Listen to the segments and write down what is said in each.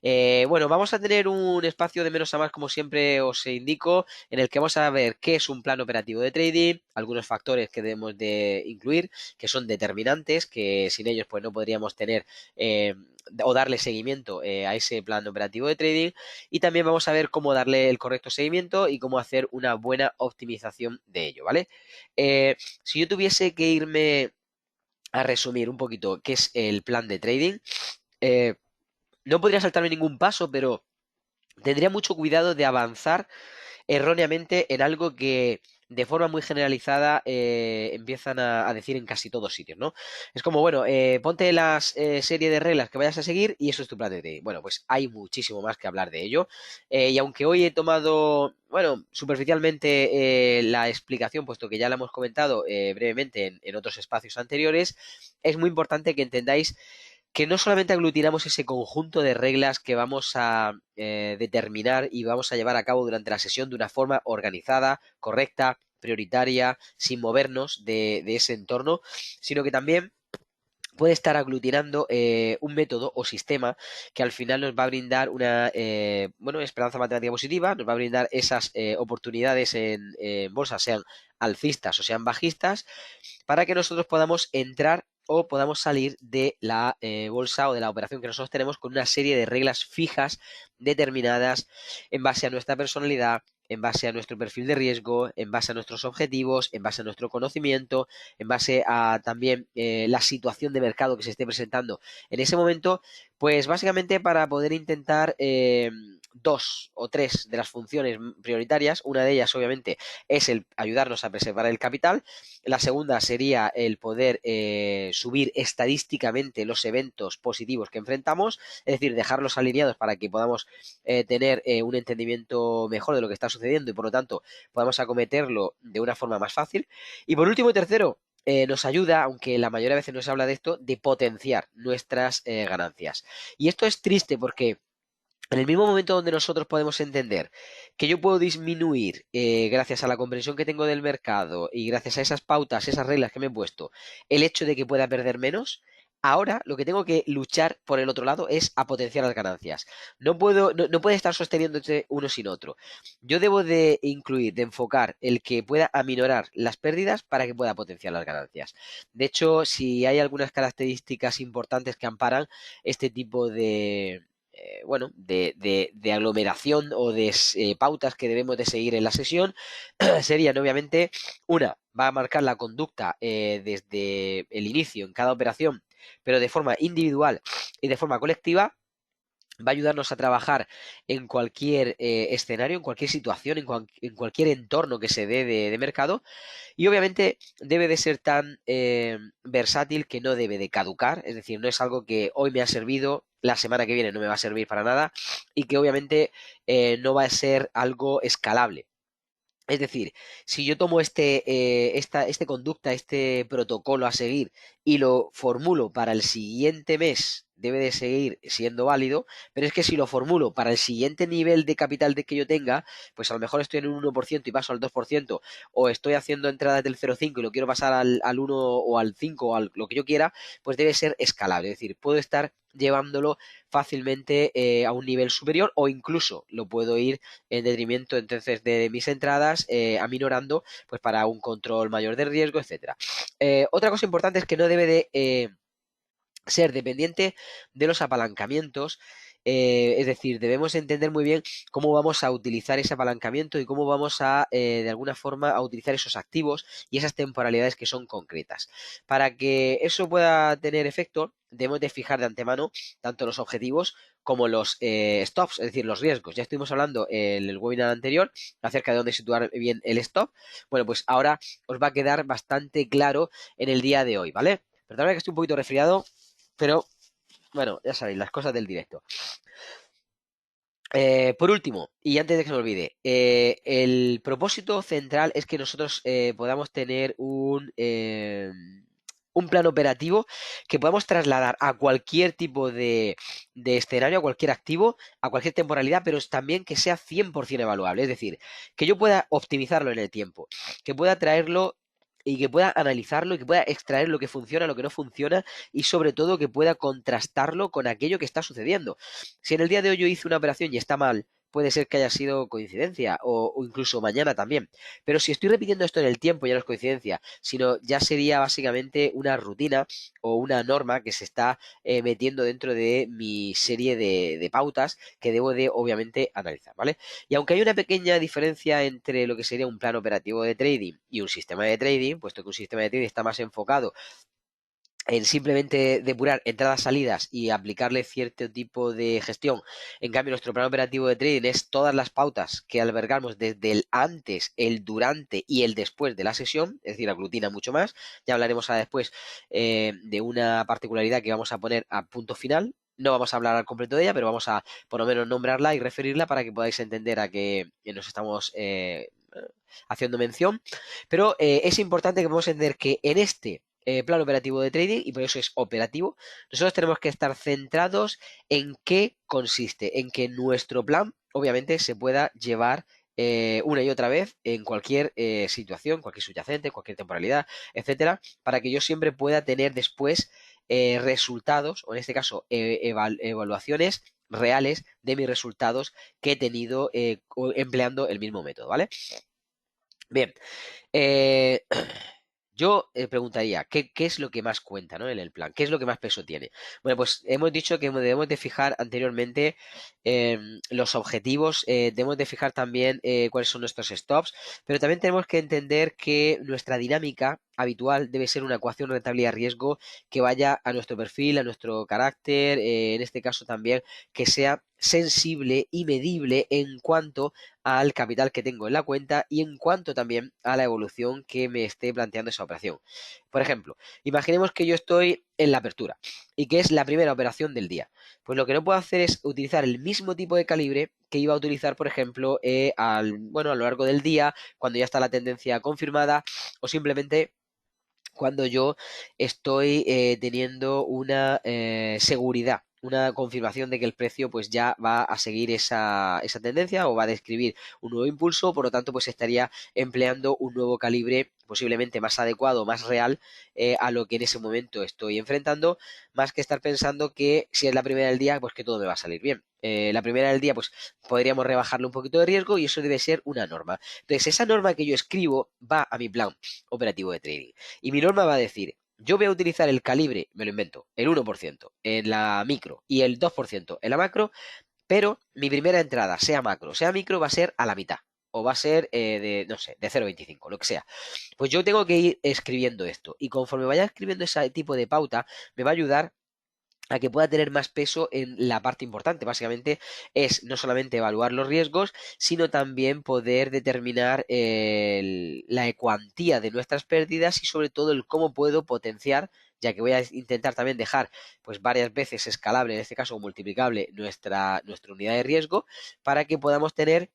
Bueno, vamos a tener un espacio de menos a más, como siempre os indico, en el que vamos a ver qué es un plan operativo de trading, algunos factores que debemos de incluir, que son determinantes, que sin ellos pues no podríamos tener eh, o darle seguimiento a ese plan operativo de trading, y también vamos a ver cómo darle el correcto seguimiento y cómo hacer una buena optimización de ello, ¿vale? Si yo tuviese que irme a resumir un poquito qué es el plan de trading, eh, no podría saltarme ningún paso, pero tendría mucho cuidado de avanzar erróneamente en algo que de forma muy generalizada empiezan a decir en casi todos sitios, ¿no? Es como, bueno, ponte las serie de reglas que vayas a seguir y eso es tu plan de trading. Bueno, pues hay muchísimo más que hablar de ello. Y aunque hoy he tomado, bueno, superficialmente la explicación, puesto que ya la hemos comentado brevemente en otros espacios anteriores, es muy importante que entendáis que no solamente aglutinamos ese conjunto de reglas que vamos a determinar y vamos a llevar a cabo durante la sesión de una forma organizada, correcta, prioritaria, sin movernos de ese entorno, sino que también puede estar aglutinando un método o sistema que al final nos va a brindar una bueno, esperanza matemática positiva, nos va a brindar esas oportunidades en bolsa, sean alcistas o sean bajistas, para que nosotros podamos entrar o podamos salir de la bolsa o de la operación que nosotros tenemos con una serie de reglas fijas, determinadas, en base a nuestra personalidad, en base a nuestro perfil de riesgo, en base a nuestros objetivos, en base a nuestro conocimiento, en base a también la situación de mercado que se esté presentando en ese momento, pues básicamente para poder intentar dos o tres de las funciones prioritarias. Una de ellas obviamente es el ayudarnos a preservar el capital. La segunda sería el poder subir estadísticamente los eventos positivos que enfrentamos, es decir, dejarlos alineados para que podamos tener un entendimiento mejor de lo que está sucediendo y por lo tanto podamos acometerlo de una forma más fácil. Y por último y tercero, nos ayuda, aunque la mayoría de veces no se habla de esto, de potenciar nuestras ganancias. Y esto es triste porque en el mismo momento donde nosotros podemos entender que yo puedo disminuir, gracias a la comprensión que tengo del mercado y gracias a esas pautas, esas reglas que me he puesto, el hecho de que pueda perder menos, ahora lo que tengo que luchar por el otro lado es a potenciar las ganancias. No puede estar sosteniéndose uno sin otro. Yo debo de incluir, de enfocar el que pueda aminorar las pérdidas para que pueda potenciar las ganancias. De hecho, si hay algunas características importantes que amparan este tipo de bueno, de aglomeración o de pautas que debemos de seguir en la sesión, serían obviamente, una, va a marcar la conducta desde el inicio en cada operación, pero de forma individual y de forma colectiva. Va a ayudarnos a trabajar en cualquier escenario, en cualquier situación, en cualquier entorno que se dé de mercado, y obviamente debe de ser tan versátil que no debe de caducar, es decir, no es algo que hoy me ha servido, la semana que viene no me va a servir para nada y que obviamente no va a ser algo escalable. Es decir, si yo tomo este conducta, este protocolo a seguir y lo formulo para el siguiente mes, debe de seguir siendo válido, pero es que si lo formulo para el siguiente nivel de capital de que yo tenga, pues a lo mejor estoy en un 1% y paso al 2%, o estoy haciendo entradas del 0,5 y lo quiero pasar al 1 o al 5 o a lo que yo quiera, pues debe ser escalable. Es decir, puedo estar llevándolo fácilmente a un nivel superior o incluso lo puedo ir en detrimento entonces de mis entradas, aminorando pues para un control mayor de riesgo, etcétera. Otra cosa importante es que no debe de ser dependiente de los apalancamientos, es decir, debemos entender muy bien cómo vamos a utilizar ese apalancamiento y cómo vamos a, de alguna forma, a utilizar esos activos y esas temporalidades que son concretas. Para que eso pueda tener efecto, debemos de fijar de antemano tanto los objetivos como los stops, es decir, los riesgos. Ya estuvimos hablando en el webinar anterior acerca de dónde situar bien el stop. Bueno, pues ahora os va a quedar bastante claro en el día de hoy, ¿vale? Perdona que estoy un poquito resfriado, pero bueno, ya sabéis, las cosas del directo. Por último, y antes de que se me olvide, el propósito central es que nosotros podamos tener un plan operativo que podamos trasladar a cualquier tipo de escenario, a cualquier activo, a cualquier temporalidad, pero también que sea 100% evaluable. Es decir, que yo pueda optimizarlo en el tiempo, que pueda traerlo y que pueda analizarlo y que pueda extraer lo que funciona, lo que no funciona y sobre todo que pueda contrastarlo con aquello que está sucediendo. Si en el día de hoy yo hice una operación y está mal, puede ser que haya sido coincidencia o incluso mañana también. Pero si estoy repitiendo esto en el tiempo, ya no es coincidencia, sino ya sería básicamente una rutina o una norma que se está metiendo dentro de mi serie de pautas que debo de obviamente analizar, ¿vale? Y aunque hay una pequeña diferencia entre lo que sería un plan operativo de trading y un sistema de trading, puesto que un sistema de trading está más enfocado en simplemente depurar entradas, salidas y aplicarle cierto tipo de gestión. En cambio, nuestro plan operativo de trading es todas las pautas que albergamos desde el antes, el durante y el después de la sesión, es decir, aglutina mucho más. Ya hablaremos ahora después de una particularidad que vamos a poner a punto final. No vamos a hablar al completo de ella, pero vamos a por lo menos nombrarla y referirla para que podáis entender a qué nos estamos haciendo mención. Pero es importante que podamos entender que en este plan operativo de trading, y por eso es operativo, nosotros tenemos que estar centrados en qué consiste, en que nuestro plan obviamente se pueda llevar una y otra vez en cualquier situación, cualquier subyacente, cualquier temporalidad, etcétera, para que yo siempre pueda tener después resultados, o en este caso evaluaciones reales de mis resultados que he tenido empleando el mismo método, ¿vale? Bien, eh, yo preguntaría, ¿qué es lo que más cuenta, ¿no? En el plan? ¿Qué es lo que más peso tiene? Bueno, pues hemos dicho que debemos de fijar anteriormente los objetivos, debemos de fijar también cuáles son nuestros stops, pero también tenemos que entender que nuestra dinámica habitual debe ser una ecuación rentabilidad-riesgo que vaya a nuestro perfil, a nuestro carácter, en este caso también que sea sensible y medible en cuanto al capital que tengo en la cuenta y en cuanto también a la evolución que me esté planteando esa operación. Por ejemplo, imaginemos que yo estoy en la apertura y que es la primera operación del día. Pues lo que no puedo hacer es utilizar el mismo tipo de calibre que iba a utilizar, por ejemplo, bueno, a lo largo del día, cuando ya está la tendencia confirmada o simplemente cuando yo estoy teniendo una seguridad, una confirmación de que el precio pues ya va a seguir esa tendencia o va a describir un nuevo impulso, por lo tanto pues estaría empleando un nuevo calibre posiblemente más adecuado, más real a lo que en ese momento estoy enfrentando, más que estar pensando que si es la primera del día, pues que todo me va a salir bien. La primera del día, pues podríamos rebajarle un poquito de riesgo y eso debe ser una norma. Entonces, esa norma que yo escribo va a mi plan operativo de trading. Y mi norma va a decir, yo voy a utilizar el calibre, me lo invento, el 1% en la micro y el 2% en la macro, pero mi primera entrada, sea macro, sea micro, va a ser a la mitad. O va a ser no sé, de 0,25, lo que sea. Pues yo tengo que ir escribiendo esto. Y conforme vaya escribiendo ese tipo de pauta, me va a ayudar a que pueda tener más peso en la parte importante. Básicamente es no solamente evaluar los riesgos, sino también poder determinar la cuantía de nuestras pérdidas y sobre todo el cómo puedo potenciar, ya que voy a intentar también dejar pues varias veces escalable, en este caso multiplicable, nuestra unidad de riesgo, para que podamos tener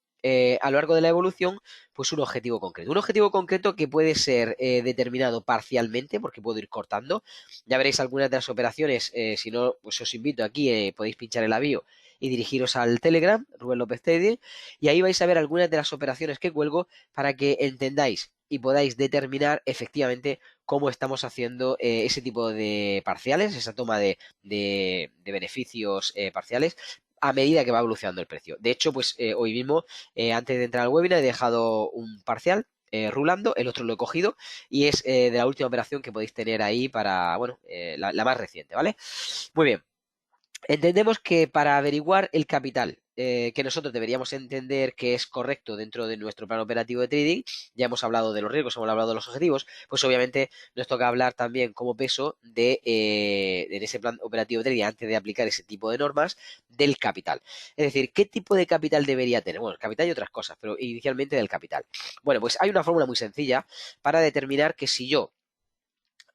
a lo largo de la evolución, pues un objetivo concreto. Un objetivo concreto que puede ser determinado parcialmente, porque puedo ir cortando. Ya veréis algunas de las operaciones, si no, pues os invito aquí, podéis pinchar el avión y dirigiros al Telegram, Rubén López Trading, y ahí vais a ver algunas de las operaciones que cuelgo para que entendáis y podáis determinar efectivamente cómo estamos haciendo ese tipo de parciales, esa toma de beneficios parciales a medida que va evolucionando el precio. De hecho, pues hoy mismo, antes de entrar al webinar, he dejado un parcial rulando, el otro lo he cogido y es de la última operación que podéis tener ahí para, bueno, la más reciente, ¿vale? Muy bien. Entendemos que para averiguar el capital que nosotros deberíamos entender que es correcto dentro de nuestro plan operativo de trading, ya hemos hablado de los riesgos, hemos hablado de los objetivos, pues obviamente nos toca hablar también como peso en ese plan operativo de trading, antes de aplicar ese tipo de normas, del capital. Es decir, ¿qué tipo de capital debería tener? Bueno, el capital y otras cosas, pero inicialmente del capital. Bueno, pues hay una fórmula muy sencilla para determinar que si yo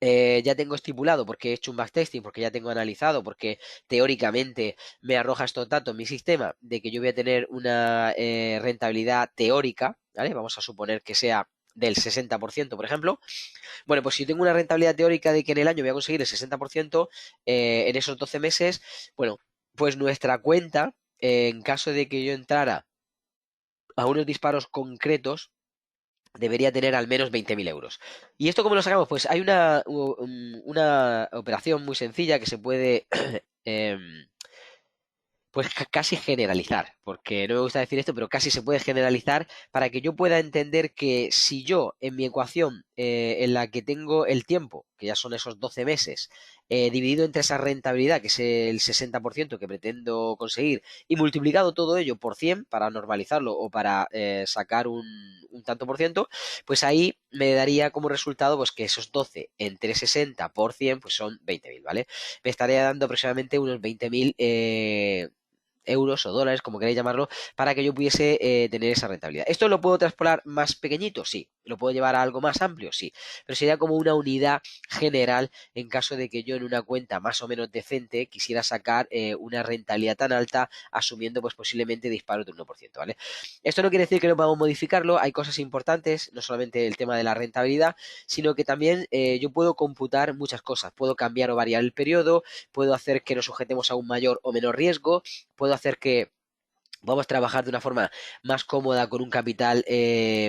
ya tengo estipulado, porque he hecho un backtesting, porque ya tengo analizado, porque teóricamente me arroja estos datos en mi sistema de que yo voy a tener una rentabilidad teórica, ¿vale? Vamos a suponer que sea del 60%, por ejemplo. Bueno, pues si yo tengo una rentabilidad teórica de que en el año voy a conseguir el 60% en esos 12 meses, bueno, pues nuestra cuenta, en caso de que yo entrara a unos disparos concretos, debería tener al menos 20.000 euros. ¿Y esto cómo lo sacamos? Pues hay una operación muy sencilla que se puede em, pues casi generalizar, porque no me gusta decir esto, pero casi se puede generalizar para que yo pueda entender que si yo en mi ecuación en la que tengo el tiempo, que ya son esos 12 meses, dividido entre esa rentabilidad, que es el 60% que pretendo conseguir, y multiplicado todo ello por 100 para normalizarlo o para sacar un tanto por ciento, pues ahí me daría como resultado pues que esos 12 entre 60 por 100 pues son 20.000, ¿vale? Me estaría dando aproximadamente unos 20.000 euros o dólares, como queráis llamarlo, para que yo pudiese tener esa rentabilidad. ¿Esto lo puedo traspolar más pequeñito? Sí. ¿Lo puedo llevar a algo más amplio? Sí. Pero sería como una unidad general en caso de que yo en una cuenta más o menos decente quisiera sacar una rentabilidad tan alta, asumiendo pues posiblemente disparos del 1%, ¿vale? Esto no quiere decir que no podamos modificarlo, hay cosas importantes, no solamente el tema de la rentabilidad, sino que también yo puedo computar muchas cosas, puedo cambiar o variar el periodo, puedo hacer que nos sujetemos a un mayor o menor riesgo, puedo hacer que vamos a trabajar de una forma más cómoda con un capital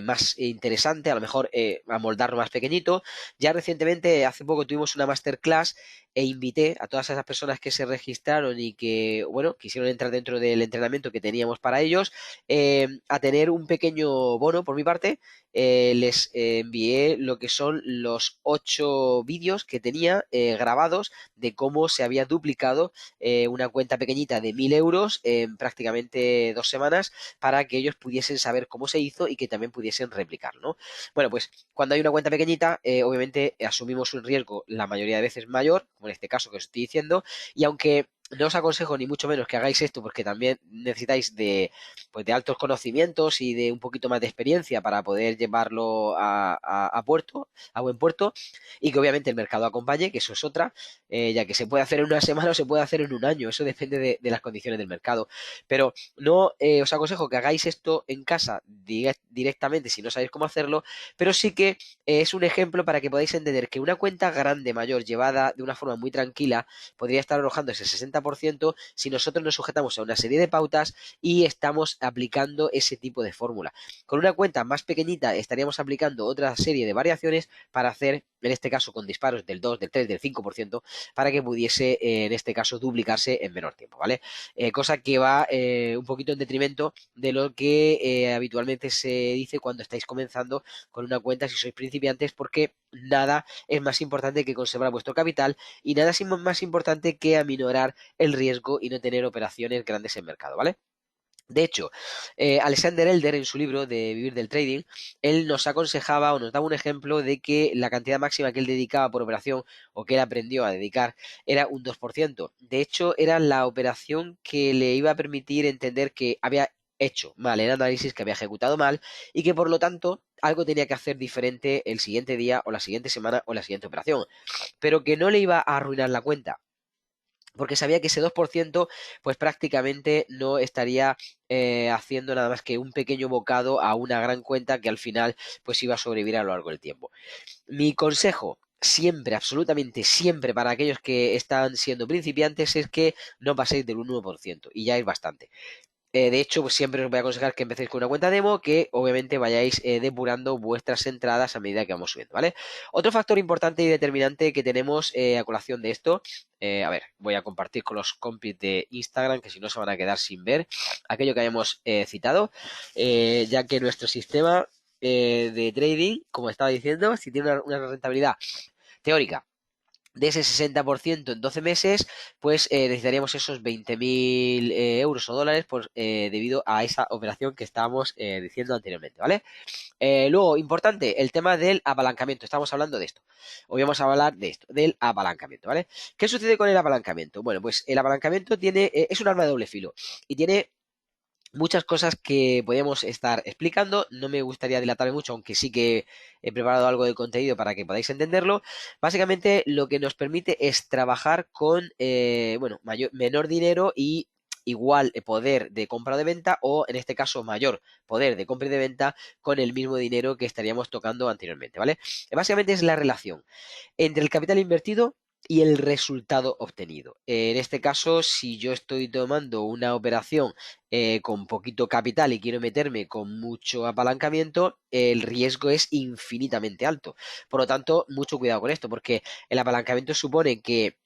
más interesante, a lo mejor amoldarlo más pequeñito. Ya recientemente, hace poco, tuvimos una masterclass e invité a todas esas personas que se registraron y que, bueno, quisieron entrar dentro del entrenamiento que teníamos para ellos, a tener un pequeño bono por mi parte. Les envié lo que son los 8 vídeos que tenía grabados de cómo se había duplicado una cuenta pequeñita de 1.000 euros en prácticamente 2 semanas para que ellos pudiesen saber cómo se hizo y que también pudiesen replicarlo, ¿no? Bueno, pues cuando hay una cuenta pequeñita, obviamente asumimos un riesgo la mayoría de veces mayor, como en este caso que os estoy diciendo, y aunque no os aconsejo ni mucho menos que hagáis esto porque también necesitáis pues de altos conocimientos y de un poquito más de experiencia para poder llevarlo a puerto, a buen puerto, y que obviamente el mercado acompañe, que eso es otra, ya que se puede hacer en una semana o se puede hacer en un año, eso depende de las condiciones del mercado. Pero no os aconsejo que hagáis esto en casa directamente si no sabéis cómo hacerlo, pero sí que es un ejemplo para que podáis entender que una cuenta grande, mayor, llevada de una forma muy tranquila, podría estar arrojando ese 60% si nosotros nos sujetamos a una serie de pautas y estamos aplicando ese tipo de fórmula. Con una cuenta más pequeñita estaríamos aplicando otra serie de variaciones para hacer, en este caso con disparos del 2, del 3, del 5%, para que pudiese, en este caso, duplicarse en menor tiempo, ¿vale? Cosa que va un poquito en detrimento de lo que habitualmente se dice cuando estáis comenzando con una cuenta si sois principiantes, porque nada es más importante que conservar vuestro capital y nada es más importante que aminorar el riesgo y no tener operaciones grandes en mercado, ¿vale? De hecho, Alexander Elder en su libro de Vivir del Trading, él nos aconsejaba o nos daba un ejemplo de que la cantidad máxima que él dedicaba por operación o que él aprendió a dedicar era un 2%. De hecho, era la operación que le iba a permitir entender que había hecho mal el análisis, que había ejecutado mal y que por lo tanto algo tenía que hacer diferente el siguiente día o la siguiente semana o la siguiente operación, pero que no le iba a arruinar la cuenta porque sabía que ese 2% pues prácticamente no estaría haciendo nada más que un pequeño bocado a una gran cuenta que al final pues iba a sobrevivir a lo largo del tiempo. Mi consejo siempre, absolutamente siempre para aquellos que están siendo principiantes es que no paséis del 1% y ya es bastante. De hecho, pues siempre os voy a aconsejar que empecéis con una cuenta demo, que obviamente vayáis depurando vuestras entradas a medida que vamos subiendo, ¿vale? Otro factor importante y determinante que tenemos a colación de esto, a ver, voy a compartir con los compis de Instagram, que si no se van a quedar sin ver aquello que habíamos citado, ya que nuestro sistema de trading, como estaba diciendo, si tiene una rentabilidad teórica de ese 60% en 12 meses, pues necesitaríamos esos 20.000 euros o dólares debido a esa operación que estábamos diciendo anteriormente, ¿vale? Luego, importante, el tema del apalancamiento. Estamos hablando de esto. Hoy vamos a hablar de esto, del apalancamiento, ¿vale? ¿Qué sucede con el apalancamiento? Bueno, pues el apalancamiento es un arma de doble filo y tiene muchas cosas que podemos estar explicando. No me gustaría dilatarme mucho, aunque sí que he preparado algo de contenido para que podáis entenderlo. Básicamente lo que nos permite es trabajar con bueno, menor dinero y igual poder de compra o de venta, o en este caso mayor poder de compra y de venta con el mismo dinero que estaríamos tocando anteriormente, ¿vale? Básicamente es la relación entre el capital invertido y el resultado obtenido. En este caso, si yo estoy tomando una operación con poquito capital y quiero meterme con mucho apalancamiento, el riesgo es infinitamente alto. Por lo tanto, mucho cuidado con esto, porque el apalancamiento supone que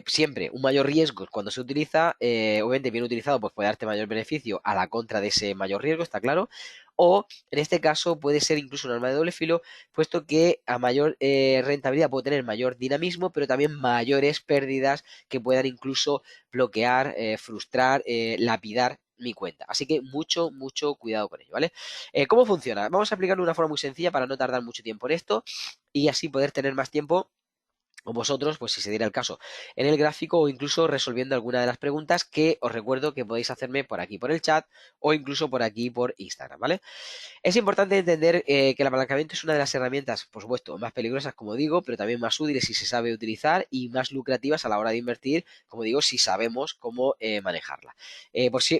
siempre un mayor riesgo cuando se utiliza, obviamente bien utilizado, pues puede darte mayor beneficio a la contra de ese mayor riesgo, está claro. O en este caso puede ser incluso un arma de doble filo, puesto que a mayor rentabilidad puede tener mayor dinamismo, pero también mayores pérdidas que puedan incluso bloquear, frustrar, lapidar mi cuenta. Así que mucho, mucho cuidado con ello, ¿vale? ¿Cómo funciona? Vamos a aplicarlo de una forma muy sencilla para no tardar mucho tiempo en esto y así poder tener más tiempo o vosotros, pues si se diera el caso, en el gráfico o incluso resolviendo alguna de las preguntas que os recuerdo que podéis hacerme por aquí por el chat o incluso por aquí por Instagram, ¿vale? Es importante entender que el apalancamiento es una de las herramientas, por supuesto, más peligrosas, como digo, pero también más útiles si se sabe utilizar y más lucrativas a la hora de invertir, como digo, si sabemos cómo manejarla.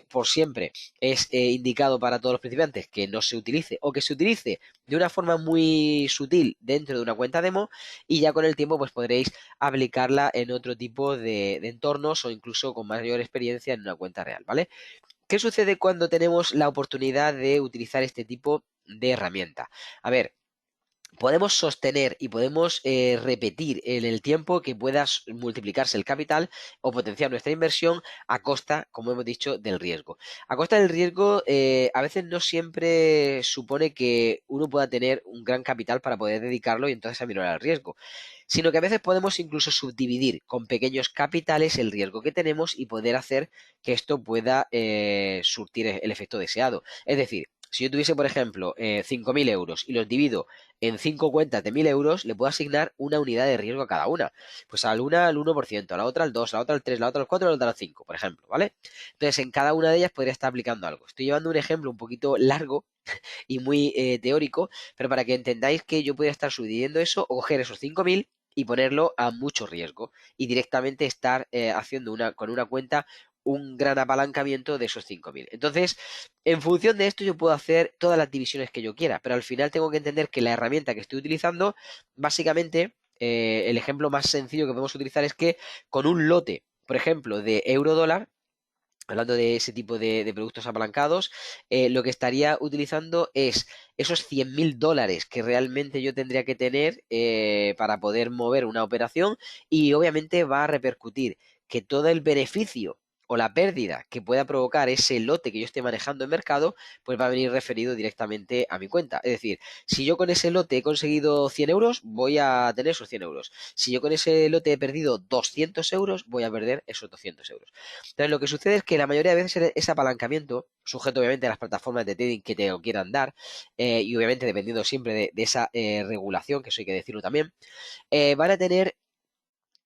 Por siempre es indicado para todos los principiantes que no se utilice o que se utilice de una forma muy sutil dentro de una cuenta demo y ya con el tiempo pues podréis aplicarla en otro tipo de entornos o incluso con mayor experiencia en una cuenta real, ¿vale? ¿Qué sucede cuando tenemos la oportunidad de utilizar este tipo de herramienta? A ver, podemos sostener y podemos repetir en el tiempo que pueda multiplicarse el capital o potenciar nuestra inversión a costa, como hemos dicho, del riesgo. A costa del riesgo, a veces no siempre supone que uno pueda tener un gran capital para poder dedicarlo y entonces aminorar el riesgo, sino que a veces podemos incluso subdividir con pequeños capitales el riesgo que tenemos y poder hacer que esto pueda surtir el efecto deseado. Es decir, si yo tuviese, por ejemplo, 5.000 euros y los divido en 5 cuentas de 1.000 euros, le puedo asignar una unidad de riesgo a cada una. Pues a la una al 1%, a la otra al 2%, a la otra al 3%, a la otra al 4%, a la otra al 5%, por ejemplo, ¿vale? Entonces, en cada una de ellas podría estar aplicando algo. Estoy llevando un ejemplo un poquito largo y muy teórico, pero para que entendáis que yo podría estar subdividiendo eso o coger esos 5.000 y ponerlo a mucho riesgo y directamente estar haciendo con una cuenta un gran apalancamiento de esos 5.000. Entonces, en función de esto yo puedo hacer todas las divisiones que yo quiera, pero al final tengo que entender que la herramienta que estoy utilizando, básicamente, el ejemplo más sencillo que podemos utilizar es que con un lote, por ejemplo, de euro dólar, hablando de ese tipo de productos apalancados, lo que estaría utilizando es esos 100.000 dólares que realmente yo tendría que tener para poder mover una operación y obviamente va a repercutir que todo el beneficio o la pérdida que pueda provocar ese lote que yo esté manejando en mercado, pues va a venir referido directamente a mi cuenta. Es decir, si yo con ese lote he conseguido 100 euros, voy a tener esos 100 euros. Si yo con ese lote he perdido 200 euros, voy a perder esos 200 euros. Entonces, lo que sucede es que la mayoría de veces ese apalancamiento, sujeto obviamente a las plataformas de trading que te lo quieran dar, y obviamente dependiendo siempre de esa regulación, que eso hay que decirlo también, van a tener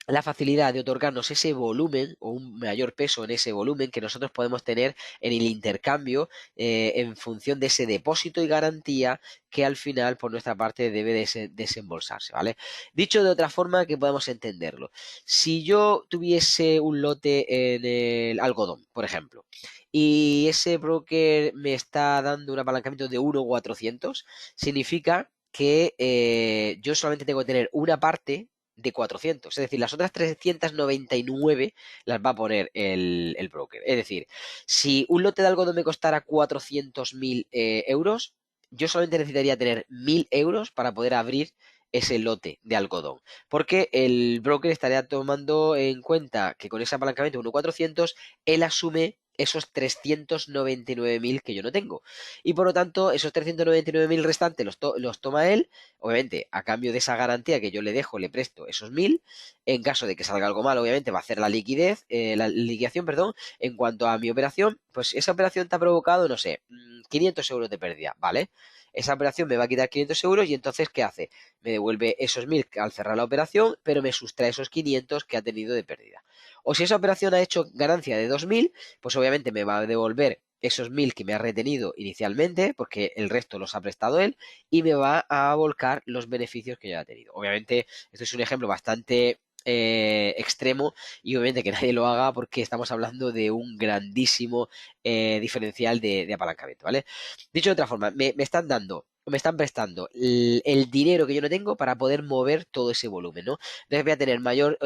la facilidad de otorgarnos ese volumen o un mayor peso en ese volumen que nosotros podemos tener en el intercambio en función de ese depósito y garantía que al final por nuestra parte debe desembolsarse, ¿vale? Dicho de otra forma que podamos entenderlo. Si yo tuviese un lote en el algodón, por ejemplo, y ese broker me está dando un apalancamiento de 1,400, significa que yo solamente tengo que tener una parte de 400. Es decir, las otras 399 las va a poner el broker. Es decir, si un lote de algodón me costara 400.000 euros, yo solamente necesitaría tener 1.000 euros para poder abrir ese lote de algodón. Porque el broker estaría tomando en cuenta que con ese apalancamiento 1.400, él asume esos 399.000 que yo no tengo. Y por lo tanto, esos 399.000 restantes los toma él, obviamente, a cambio de esa garantía que yo le dejo, le presto esos 1.000. En caso de que salga algo mal, obviamente, va a hacer la liquidación, perdón. En cuanto a mi operación, pues esa operación te ha provocado, no sé, 500 euros de pérdida, ¿vale? Esa operación me va a quitar 500 euros y entonces, ¿qué hace? Me devuelve esos 1.000 al cerrar la operación, pero me sustrae esos 500 que ha tenido de pérdida. O si esa operación ha hecho ganancia de 2.000, pues obviamente me va a devolver esos 1.000 que me ha retenido inicialmente, porque el resto los ha prestado él, y me va a volcar los beneficios que ya ha tenido. Obviamente, esto es un ejemplo bastante extremo y obviamente que nadie lo haga porque estamos hablando de un grandísimo diferencial de apalancamiento, ¿vale? Dicho de otra forma, me están dando me están prestando el dinero que yo no tengo para poder mover todo ese volumen, ¿no? Entonces voy a tener mayor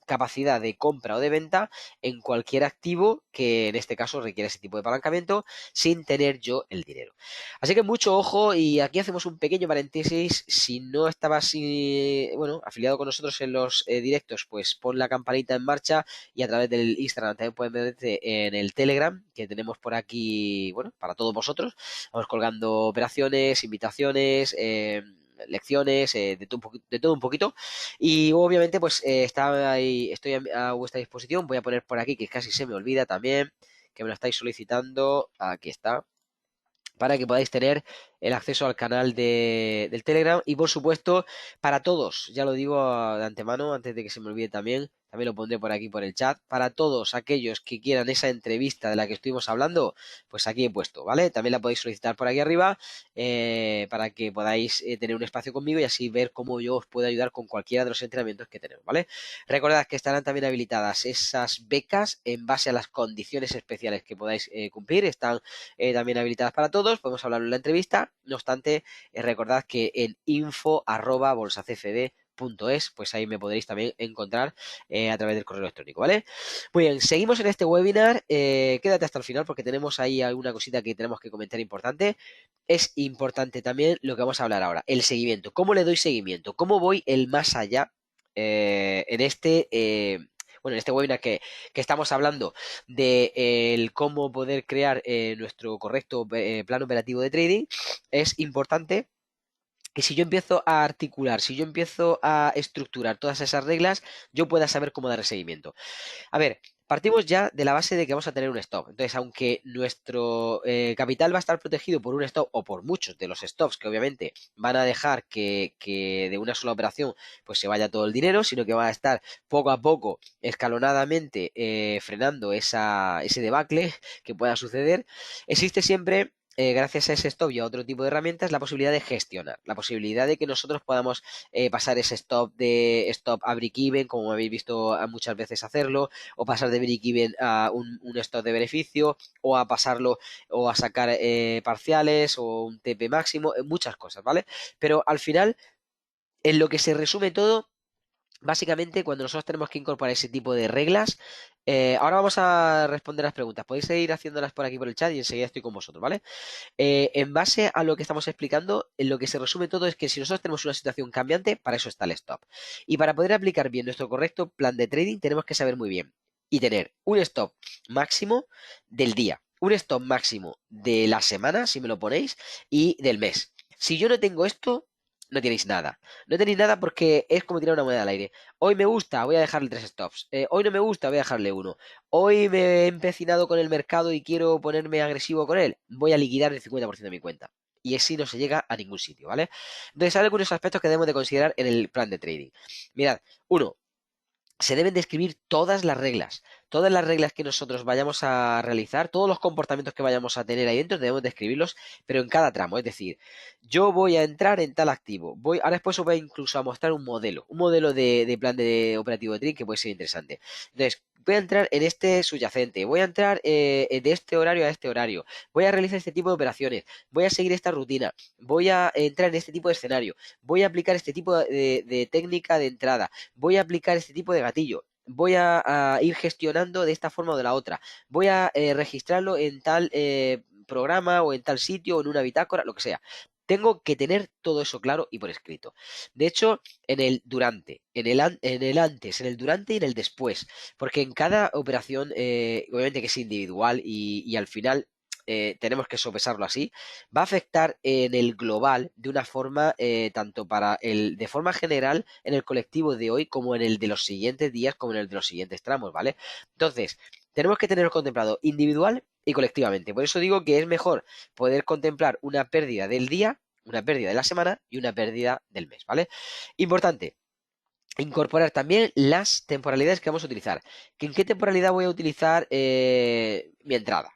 capacidad de compra o de venta en cualquier activo que en este caso requiere ese tipo de apalancamiento sin tener yo el dinero. Así que mucho ojo y aquí hacemos un pequeño paréntesis. Si no estabas bueno, afiliado con nosotros en los directos, pues pon la campanita en marcha y a través del Instagram también pueden meterte en el Telegram que tenemos por aquí, bueno, para todos vosotros. Vamos colgando operaciones, invitaciones, lecciones, de todo un poquito. Y obviamente, pues está ahí, estoy a vuestra disposición. Voy a poner por aquí, que casi se me olvida también, que me lo estáis solicitando. Aquí está para que podáis tener el acceso al canal del Telegram y por supuesto para todos, ya lo digo de antemano antes de que se me olvide también lo pondré por aquí por el chat, para todos aquellos que quieran esa entrevista de la que estuvimos hablando, pues aquí he puesto, ¿vale? También la podéis solicitar por aquí arriba para que podáis tener un espacio conmigo y así ver cómo yo os puedo ayudar con cualquiera de los entrenamientos que tenemos, ¿vale? Recordad que estarán también habilitadas esas becas en base a las condiciones especiales que podáis cumplir, están también habilitadas para todos, podemos hablarlo en la entrevista, no obstante, recordad que en info@bolsacfd.es, pues ahí me podréis también encontrar a través del correo electrónico, ¿vale? Muy bien, seguimos en este webinar, quédate hasta el final porque tenemos ahí alguna cosita que tenemos que comentar importante. Es importante también lo que vamos a hablar ahora, el seguimiento, cómo le doy seguimiento, cómo voy el más allá en este... bueno, en este webinar que estamos hablando de el cómo poder crear nuestro correcto plan operativo de trading, es importante que si yo empiezo a articular, si yo empiezo a estructurar todas esas reglas, yo pueda saber cómo dar seguimiento. A ver, partimos ya de la base de que vamos a tener un stop. Entonces, aunque nuestro capital va a estar protegido por un stop o por muchos de los stops que obviamente van a dejar que de una sola operación pues se vaya todo el dinero, sino que va a estar poco a poco, escalonadamente frenando ese debacle que pueda suceder, existe siempre gracias a ese stop y a otro tipo de herramientas, la posibilidad de gestionar, la posibilidad de que nosotros podamos pasar ese stop a break-even, como habéis visto muchas veces hacerlo, o pasar de break-even a un stop de beneficio, o a pasarlo o a sacar parciales o un TP máximo, muchas cosas, ¿vale? Pero al final, en lo que se resume todo, básicamente, cuando nosotros tenemos que incorporar ese tipo de reglas, ahora vamos a responder las preguntas. Podéis seguir haciéndolas por aquí por el chat y enseguida estoy con vosotros, ¿vale? En base a lo que estamos explicando, en lo que se resume todo es que si nosotros tenemos una situación cambiante, para eso está el stop. Y para poder aplicar bien nuestro correcto plan de trading, tenemos que saber muy bien y tener un stop máximo del día, un stop máximo de la semana, si me lo ponéis, y del mes. Si yo no tengo esto, no tenéis nada. No tenéis nada porque es como tirar una moneda al aire. Hoy me gusta, voy a dejarle 3 stops. Hoy no me gusta, voy a dejarle uno. Hoy me he empecinado con el mercado y quiero ponerme agresivo con él. Voy a liquidar el 50% de mi cuenta. Y así no se llega a ningún sitio, ¿vale? Entonces hay algunos aspectos que debemos de considerar en el plan de trading. Mirad, uno, se deben de escribir todas las reglas que nosotros vayamos a realizar, todos los comportamientos que vayamos a tener ahí dentro, debemos de escribirlos, pero en cada tramo, es decir, yo voy a entrar en tal activo, ahora después os voy incluso a mostrar un modelo de plan de operativo de trading que puede ser interesante. Entonces, voy a entrar en este subyacente, voy a entrar de este horario a este horario, voy a realizar este tipo de operaciones, voy a seguir esta rutina, voy a entrar en este tipo de escenario, voy a aplicar este tipo de técnica de entrada, voy a aplicar este tipo de gatillo, voy a ir gestionando de esta forma o de la otra, voy a registrarlo en tal programa o en tal sitio o en una bitácora, lo que sea. Tengo que tener todo eso claro y por escrito. De hecho, en el durante, en el antes, en el durante y en el después, porque en cada operación, obviamente que es individual y al final tenemos que sopesarlo así, va a afectar en el global de una forma, tanto de forma general en el colectivo de hoy como en el de los siguientes días, como en el de los siguientes tramos, ¿vale? Entonces, tenemos que tenerlo contemplado individual y colectivamente. Por eso digo que es mejor poder contemplar una pérdida del día, una pérdida de la semana y una pérdida del mes, ¿vale? Importante. Incorporar también las temporalidades que vamos a utilizar. ¿En qué temporalidad voy a utilizar mi entrada?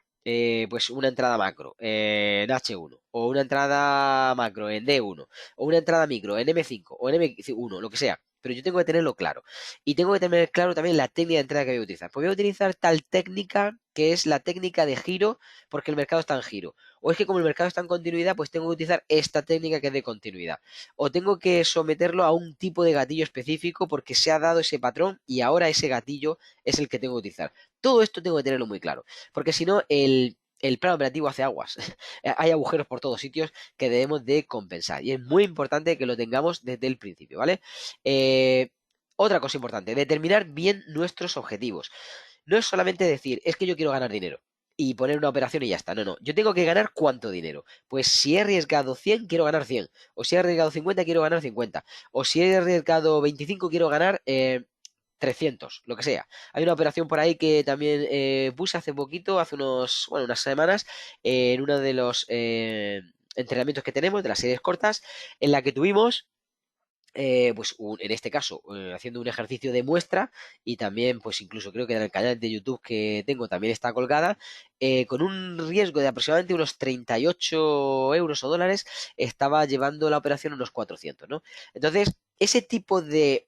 Pues una entrada macro en H1 o una entrada macro en D1 o una entrada micro en M5 o en M1, lo que sea. pero yo tengo que tenerlo claro. Y tengo que tener claro también la técnica de entrada que voy a utilizar. Pues voy a utilizar tal técnica que es la técnica de giro porque el mercado está en giro. O es que como el mercado está en continuidad, pues tengo que utilizar esta técnica que es de continuidad. O tengo que someterlo a un tipo de gatillo específico porque se ha dado ese patrón y ahora ese gatillo es el que tengo que utilizar. Todo esto tengo que tenerlo muy claro, porque si no, el plan operativo hace aguas. Hay agujeros por todos sitios que debemos de compensar y es muy importante que lo tengamos desde el principio, ¿vale? Eh, Otra cosa importante, determinar bien nuestros objetivos. No es solamente decir, es que yo quiero ganar dinero y poner una operación y ya está. No, no. Yo tengo que ganar cuánto dinero. Pues si he arriesgado 100, quiero ganar 100. O si he arriesgado 50, quiero ganar 50. O si he arriesgado 25, quiero ganar 300, lo que sea. Hay una operación por ahí que también puse hace poquito, hace unas semanas, en uno de los entrenamientos que tenemos, de las series cortas, en la que tuvimos pues en este caso, haciendo un ejercicio de muestra y también, pues incluso creo que en el canal de YouTube que tengo también está colgada, con un riesgo de aproximadamente unos 38 euros o dólares, estaba llevando la operación unos 400, ¿no? Entonces, ese tipo de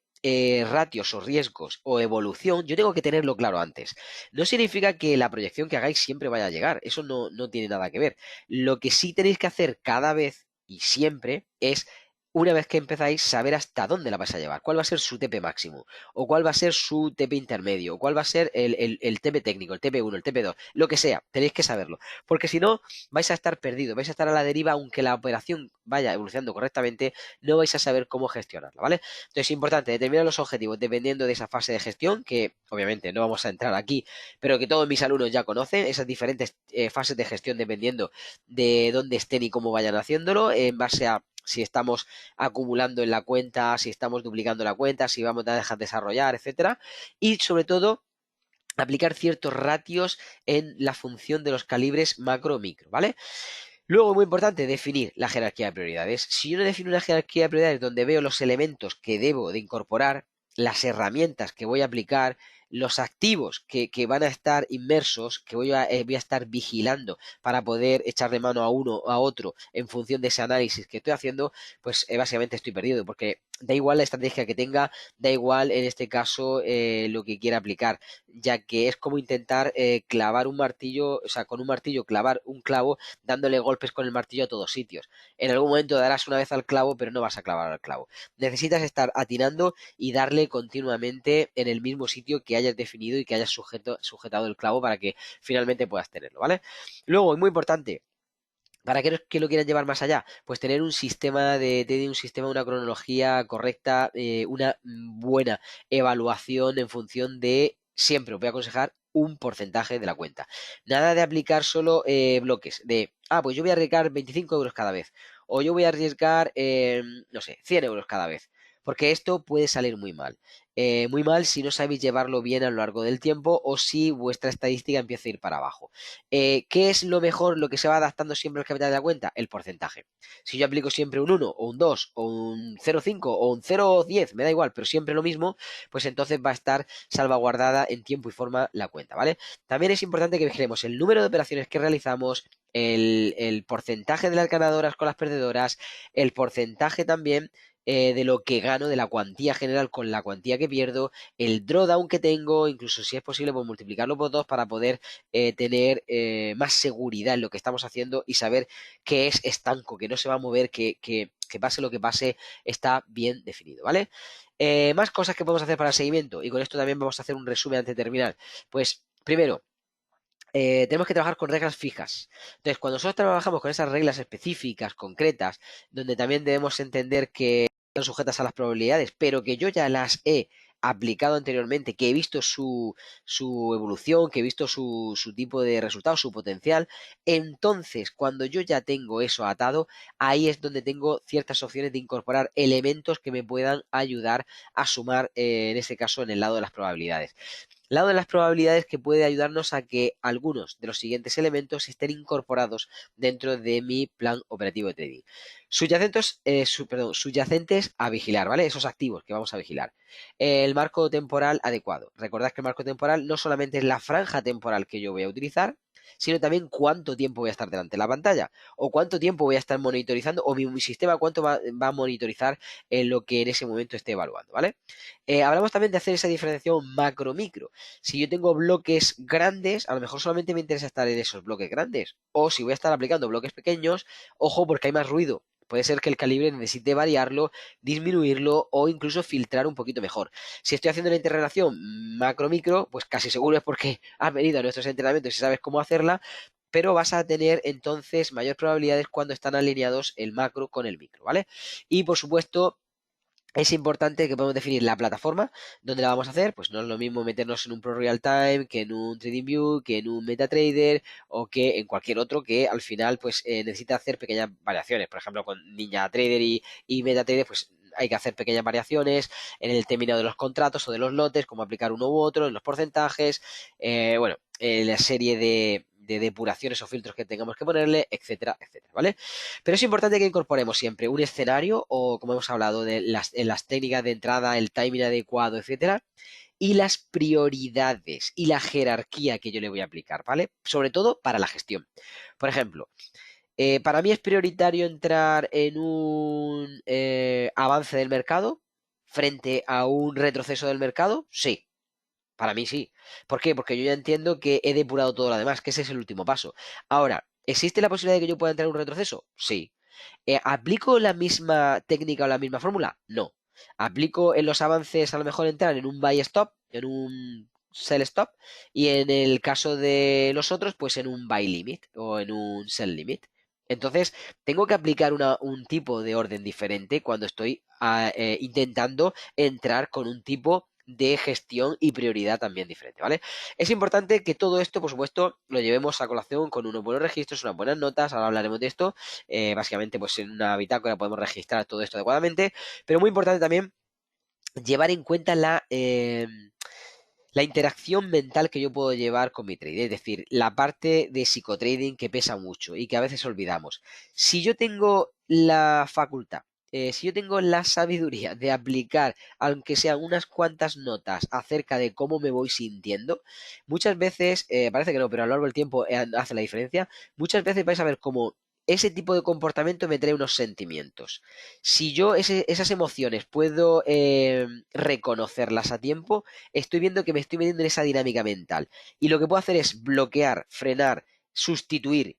ratios o riesgos o evolución, yo tengo que tenerlo claro antes. No significa que la proyección que hagáis siempre vaya a llegar, eso no tiene nada que ver. Lo que sí tenéis que hacer cada vez y siempre es una vez que empezáis, saber hasta dónde la vais a llevar, cuál va a ser su TP máximo, o cuál va a ser su TP intermedio, o cuál va a ser el TP técnico, el TP1, el TP2, lo que sea, tenéis que saberlo, porque si no, vais a estar perdidos, vais a estar a la deriva, aunque la operación vaya evolucionando correctamente, no vais a saber cómo gestionarla, ¿vale? Entonces es importante determinar los objetivos dependiendo de esa fase de gestión, que obviamente no vamos a entrar aquí, pero que todos mis alumnos ya conocen, esas diferentes fases de gestión dependiendo de dónde estén y cómo vayan haciéndolo, en base a si estamos acumulando en la cuenta, si estamos duplicando la cuenta, si vamos a dejar desarrollar, etcétera. Y sobre todo, aplicar ciertos ratios en la función de los calibres macro-micro, ¿vale? Luego, muy importante, definir la jerarquía de prioridades. Si yo no defino una jerarquía de prioridades donde veo los elementos que debo de incorporar, las herramientas que voy a aplicar, los activos que van a estar inmersos, que voy a estar vigilando para poder echarle mano a uno o a otro en función de ese análisis que estoy haciendo, pues básicamente estoy perdido, porque da igual la estrategia que tenga, da igual en este caso lo que quiera aplicar, ya que es como intentar clavar un martillo, o sea, con un martillo clavar un clavo dándole golpes con el martillo a todos sitios. En algún momento darás una vez al clavo, pero no vas a clavar al clavo. Necesitas estar atinando y darle continuamente en el mismo sitio que hayas definido y que hayas sujetado el clavo para que finalmente puedas tenerlo, ¿vale? Luego, muy importante, para que lo quieran llevar más allá, pues tener un sistema un sistema, una cronología correcta, una buena evaluación en función de, siempre os voy a aconsejar, un porcentaje de la cuenta. Nada de aplicar solo bloques de, pues yo voy a arriesgar 25 euros cada vez, o yo voy a arriesgar, no sé, 100 euros cada vez, porque esto puede salir muy mal. Muy mal si no sabéis llevarlo bien a lo largo del tiempo o si vuestra estadística empieza a ir para abajo. ¿Qué es lo mejor, lo que se va adaptando siempre al capital de la cuenta? El porcentaje. Si yo aplico siempre un 1 o un 2 o un 0,5 o un 0,10, me da igual, pero siempre lo mismo, pues entonces va a estar salvaguardada en tiempo y forma la cuenta, ¿vale? También es importante que vigilemos el número de operaciones que realizamos, el porcentaje de las ganadoras con las perdedoras, el porcentaje también de lo que gano, de la cuantía general con la cuantía que pierdo, el drawdown que tengo, incluso si es posible, pues multiplicarlo por dos para poder tener más seguridad en lo que estamos haciendo y saber que es estanco, que no se va a mover, que pase lo que pase, está bien definido, ¿vale? Más cosas que podemos hacer para el seguimiento y con esto también vamos a hacer un resumen antes de terminar. Pues primero, tenemos que trabajar con reglas fijas. Entonces, cuando nosotros trabajamos con esas reglas específicas, concretas, donde también debemos entender que están sujetas a las probabilidades, pero que yo ya las he aplicado anteriormente, que he visto su evolución, que he visto su tipo de resultado, su potencial, entonces cuando yo ya tengo eso atado, ahí es donde tengo ciertas opciones de incorporar elementos que me puedan ayudar a sumar, en este caso, en el lado de las probabilidades. Lado de las probabilidades que puede ayudarnos a que algunos de los siguientes elementos estén incorporados dentro de mi plan operativo de trading. Subyacentes a vigilar, ¿vale? Esos activos que vamos a vigilar. El marco temporal adecuado. Recordad que el marco temporal no solamente es la franja temporal que yo voy a utilizar, sino también cuánto tiempo voy a estar delante de la pantalla o cuánto tiempo voy a estar monitorizando o mi sistema cuánto va a monitorizar en lo que en ese momento esté evaluando, ¿vale? Hablamos también de hacer esa diferenciación macro-micro. Si yo tengo bloques grandes, a lo mejor solamente me interesa estar en esos bloques grandes. O si voy a estar aplicando bloques pequeños, ojo porque hay más ruido. Puede ser que el calibre necesite variarlo, disminuirlo o incluso filtrar un poquito mejor. Si estoy haciendo una interrelación macro-micro, pues casi seguro es porque has venido a nuestros entrenamientos y sabes cómo hacerla, pero vas a tener entonces mayor probabilidades cuando están alineados el macro con el micro, ¿vale? Y por supuesto, es importante que podamos definir la plataforma donde la vamos a hacer, pues no es lo mismo meternos en un Pro Real Time que en un TradingView, que en un MetaTrader o que en cualquier otro que al final pues necesita hacer pequeñas variaciones. Por ejemplo, con NinjaTrader y MetaTrader pues hay que hacer pequeñas variaciones en el término de los contratos o de los lotes, como aplicar uno u otro, en los porcentajes, bueno, en la serie de depuraciones o filtros que tengamos que ponerle, etcétera, etcétera, ¿vale? Pero es importante que incorporemos siempre un escenario o, como hemos hablado, de las técnicas de entrada, el timing adecuado, etcétera, y las prioridades y la jerarquía que yo le voy a aplicar, ¿vale? Sobre todo para la gestión. Por ejemplo, para mí es prioritario entrar en un avance del mercado frente a un retroceso del mercado, sí. Para mí sí. ¿Por qué? Porque yo ya entiendo que he depurado todo lo demás, que ese es el último paso. Ahora, ¿existe la posibilidad de que yo pueda entrar en un retroceso? Sí. ¿Aplico la misma técnica o la misma fórmula? No. ¿Aplico en los avances a lo mejor entrar en un buy stop, en un sell stop? Y en el caso de los otros, pues en un buy limit o en un sell limit. Entonces, tengo que aplicar un tipo de orden diferente cuando estoy intentando entrar con un tipo de gestión y prioridad también diferente, ¿vale? Es importante que todo esto, por supuesto, lo llevemos a colación con unos buenos registros, unas buenas notas, ahora hablaremos de esto, básicamente pues en una bitácora podemos registrar todo esto adecuadamente, pero muy importante también llevar en cuenta la interacción mental que yo puedo llevar con mi trade, es decir, la parte de psicotrading que pesa mucho y que a veces olvidamos. Si yo tengo la facultad, si yo tengo la sabiduría de aplicar, aunque sean unas cuantas notas acerca de cómo me voy sintiendo, muchas veces, parece que no, pero a lo largo del tiempo hace la diferencia, muchas veces vais a ver cómo ese tipo de comportamiento me trae unos sentimientos. Si yo esas emociones puedo reconocerlas a tiempo, estoy viendo que me estoy metiendo en esa dinámica mental. Y lo que puedo hacer es bloquear, frenar, sustituir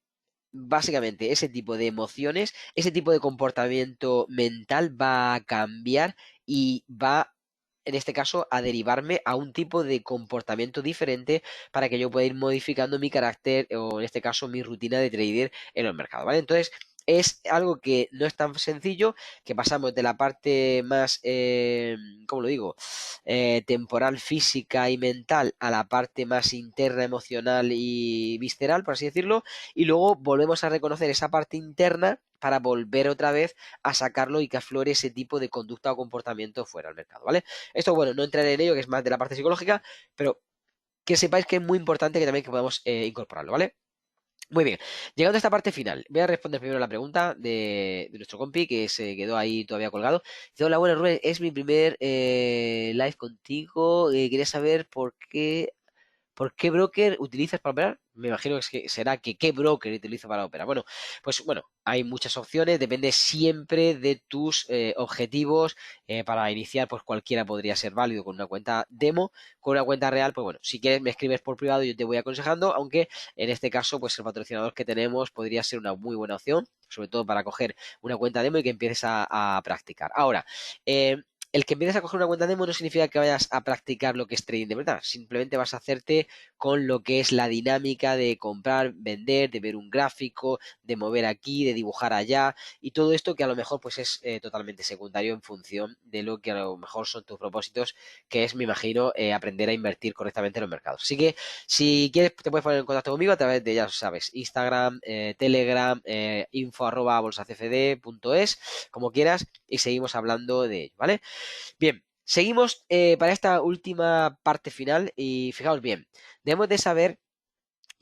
básicamente ese tipo de emociones, ese tipo de comportamiento mental va a cambiar y va, en este caso, a derivarme a un tipo de comportamiento diferente para que yo pueda ir modificando mi carácter o, en este caso, mi rutina de trader en el mercado, ¿vale? Entonces, es algo que no es tan sencillo, que pasamos de la parte más, ¿cómo lo digo? Temporal, física y mental a la parte más interna, emocional y visceral, por así decirlo, y luego volvemos a reconocer esa parte interna para volver otra vez a sacarlo y que aflore ese tipo de conducta o comportamiento fuera del mercado, ¿vale? Esto, bueno, no entraré en ello, que es más de la parte psicológica, pero que sepáis que es muy importante que también que podamos incorporarlo, ¿vale? Muy bien, llegando a esta parte final, voy a responder primero la pregunta de nuestro compi que se quedó ahí todavía colgado. Dice, hola, buenas Rubén, es mi primer live contigo. Quería saber ¿por qué broker utilizas para operar? Me imagino que, será que qué broker utilizo para operar. Bueno, pues bueno, hay muchas opciones, depende siempre de tus objetivos. Para iniciar, pues cualquiera podría ser válido con una cuenta demo, con una cuenta real, pues bueno, si quieres me escribes por privado, yo te voy aconsejando, aunque en este caso, pues el patrocinador que tenemos podría ser una muy buena opción, sobre todo para coger una cuenta demo y que empieces a practicar. Ahora, el que empieces a coger una cuenta demo no significa que vayas a practicar lo que es trading de verdad. Simplemente vas a hacerte con lo que es la dinámica de comprar, vender, de ver un gráfico, de mover aquí, de dibujar allá y todo esto que a lo mejor pues es totalmente secundario en función de lo que a lo mejor son tus propósitos, que es, me imagino, aprender a invertir correctamente en los mercados. Así que si quieres te puedes poner en contacto conmigo a través de, ya sabes, Instagram, Telegram, info@bolsacfd.es, como quieras, y seguimos hablando de ello, ¿vale? Bien, seguimos para esta última parte final y fijaos bien, debemos de saber,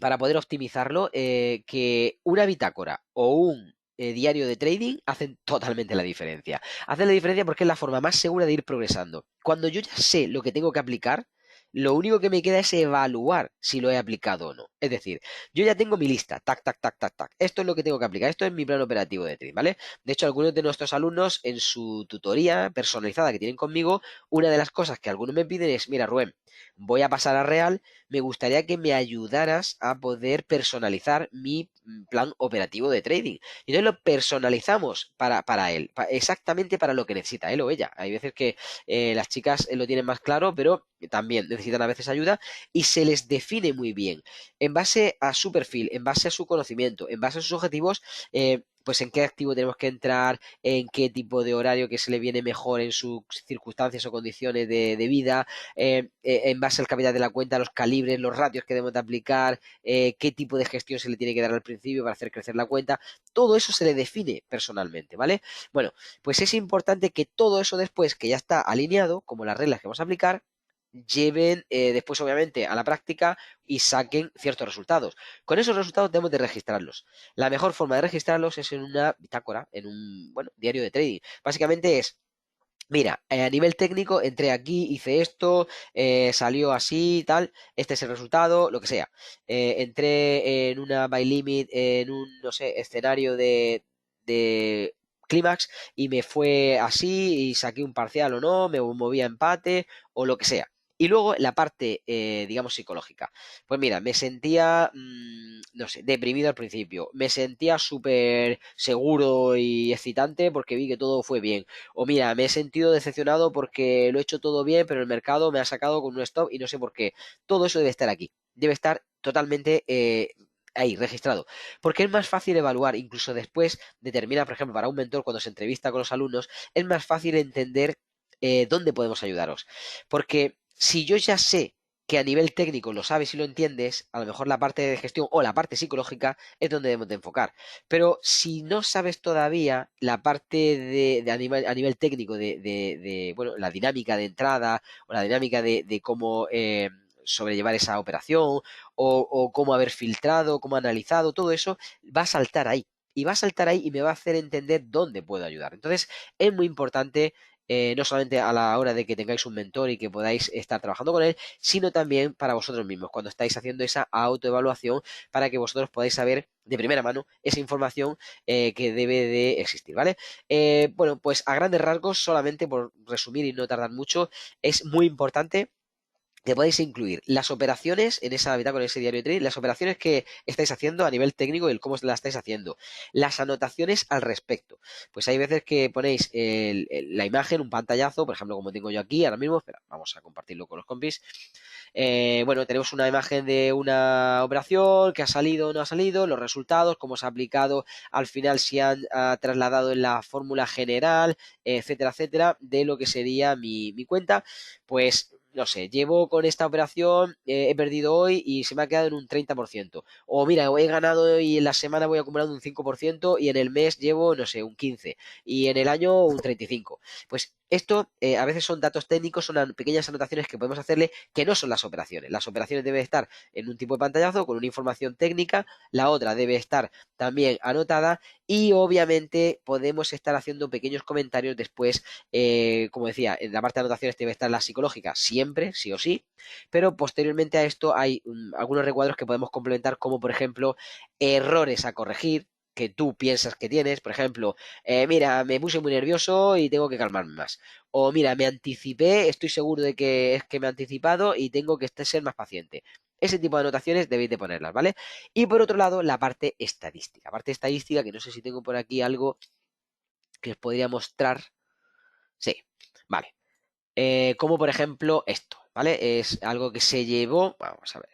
para poder optimizarlo, que una bitácora o un diario de trading hacen totalmente la diferencia. Hacen la diferencia porque es la forma más segura de ir progresando. Cuando yo ya sé lo que tengo que aplicar, lo único que me queda es evaluar si lo he aplicado o no. Es decir, yo ya tengo mi lista, tac, tac, tac, tac, tac. Esto es lo que tengo que aplicar, esto es mi plan operativo de trading, ¿vale? De hecho, algunos de nuestros alumnos en su tutoría personalizada que tienen conmigo, una de las cosas que algunos me piden es, mira, Rubén, voy a pasar a Real, me gustaría que me ayudaras a poder personalizar mi plan operativo de trading. Y entonces lo personalizamos para él, exactamente para lo que necesita él o ella. Hay veces que las chicas lo tienen más claro, pero también necesitan a veces ayuda y se les define muy bien en base a su perfil, en base a su conocimiento, en base a sus objetivos, pues en qué activo tenemos que entrar, en qué tipo de horario que se le viene mejor en sus circunstancias o condiciones de vida, en base al capital de la cuenta, los calibres, los ratios que debemos de aplicar, qué tipo de gestión se le tiene que dar al principio para hacer crecer la cuenta. Todo eso se le define personalmente, ¿vale? Bueno, pues es importante que todo eso después, que ya está alineado, como las reglas que vamos a aplicar, lleven después obviamente a la práctica y saquen ciertos resultados. Con esos resultados debemos de registrarlos. La mejor forma de registrarlos es en una bitácora, en un diario de trading. Básicamente es, mira, a nivel técnico entré aquí, hice esto, salió así, tal, este es el resultado, lo que sea. Entré en una buy limit, en un, no sé, escenario de clímax y me fue así y saqué un parcial o no, me moví a empate o lo que sea. Y luego la parte, digamos, psicológica. Pues mira, me sentía, no sé, deprimido al principio. Me sentía súper seguro y excitante porque vi que todo fue bien. O mira, me he sentido decepcionado porque lo he hecho todo bien, pero el mercado me ha sacado con un stop y no sé por qué. Todo eso debe estar aquí. Debe estar totalmente ahí, registrado. Porque es más fácil evaluar, incluso después determina, por ejemplo, para un mentor cuando se entrevista con los alumnos, es más fácil entender dónde podemos ayudaros. Porque si yo ya sé que a nivel técnico lo sabes y lo entiendes, a lo mejor la parte de gestión o la parte psicológica es donde debemos de enfocar. Pero si no sabes todavía la parte a nivel técnico bueno, la dinámica de entrada o la dinámica de cómo sobrellevar esa operación o cómo haber filtrado, cómo analizado, todo eso va a saltar ahí. Y va a saltar ahí y me va a hacer entender dónde puedo ayudar. Entonces, es muy importante no solamente a la hora de que tengáis un mentor y que podáis estar trabajando con él, sino también para vosotros mismos, cuando estáis haciendo esa autoevaluación para que vosotros podáis saber de primera mano esa información que debe de existir, ¿vale? Bueno, pues a grandes rasgos, solamente por resumir y no tardar mucho, es muy importante que podéis incluir las operaciones en esa bitácora, en ese diario de trading, las operaciones que estáis haciendo a nivel técnico y el cómo las estáis haciendo, las anotaciones al respecto. Pues hay veces que ponéis la imagen, un pantallazo, por ejemplo, como tengo yo aquí ahora mismo, espera, vamos a compartirlo con los compis. Bueno, tenemos una imagen de una operación que ha salido o no ha salido, los resultados, cómo se ha aplicado, al final si han trasladado en la fórmula general, etcétera, etcétera, de lo que sería mi cuenta. Pues no sé, llevo con esta operación, he perdido hoy y se me ha quedado en un 30%. O mira, he ganado y en la semana voy acumulando un 5% y en el mes llevo, no sé, un 15% y en el año un 35%. Pues esto a veces son datos técnicos, son pequeñas anotaciones que podemos hacerle que no son las operaciones. Las operaciones deben estar en un tipo de pantallazo con una información técnica, la otra debe estar también anotada y obviamente podemos estar haciendo pequeños comentarios después, como decía, en la parte de anotaciones debe estar la psicológica siempre, sí o sí, pero posteriormente a esto hay algunos recuadros que podemos complementar como por ejemplo errores a corregir que tú piensas que tienes, por ejemplo, mira, me puse muy nervioso y tengo que calmarme más. O mira, me anticipé, estoy seguro de que es que me he anticipado y tengo que ser más paciente. Ese tipo de anotaciones debéis de ponerlas, ¿vale? Y por otro lado, la parte estadística. Parte estadística, que no sé si tengo por aquí algo que os podría mostrar. Sí, vale. Como por ejemplo esto, ¿vale? Es algo que se llevó, vamos a ver.